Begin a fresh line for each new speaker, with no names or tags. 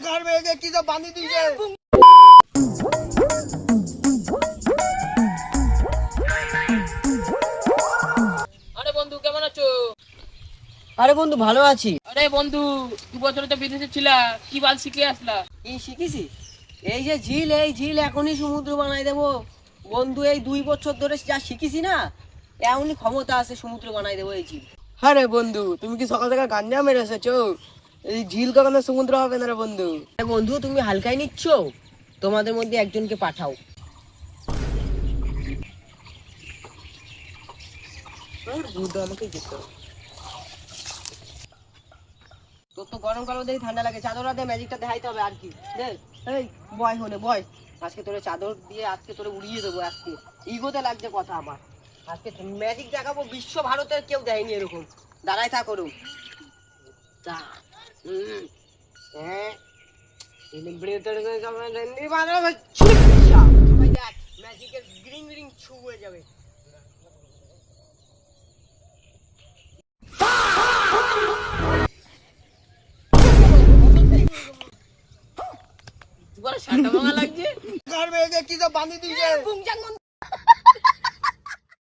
घर में एक की सब बांधी दीजिए।
আরে বন্ধু কেমন আছো?
আরে বন্ধু ভালো আছি।
আরে বন্ধু 2 বছর তো বিদেশে ছিলা, কি বাল শিখে আসলা?
কি শিখেছি? এই যে ঝিল, এই ঝিল এখনই সমুদ্র বানাই দেবো বন্ধু। এই 2 বছর ধরে যা শিখেছি না, এমনই ক্ষমতা আছে সমুদ্র বানাই দেবো এই ঝিল।
আরে বন্ধু তুমি কি সকাল থেকে গাঞ্জা মেরে এসেছো? এই ঝিল কখনো সমুদ্র হবে না রে বন্ধু।
আরে বন্ধু তুমি হালকাই নিচ্ছ, তোমাদের মধ্যে একজনকে পাঠাও।
বুদ্ধ আমাকে যেতে হবে।
তোর তো গরম কালো দেখে ঠান্ডা লাগে, চাদর দিয়ে ম্যাজিকটা দেখাইতে হবে আর কি। দেখ
এই বয় হলে বয়।
আজকে তোরে চাদর দিয়ে আজকে তোরে উড়িয়ে দেবো। আজকে ইগোতে লাগছে কথা আমার। আজকে ম্যাজিক দেখাবো, বিশ্ব ভারতের কেউ দেয়নি এরকম। দাঁড়ায় থাক করুন। হ্যাঁ ম্যাজিকের গ্রিং গ্রিং ছু হয়ে যাবে।
তোমার শাটা ভাঙা লাগছে।
घर में एक की सब बांधी दीजिए।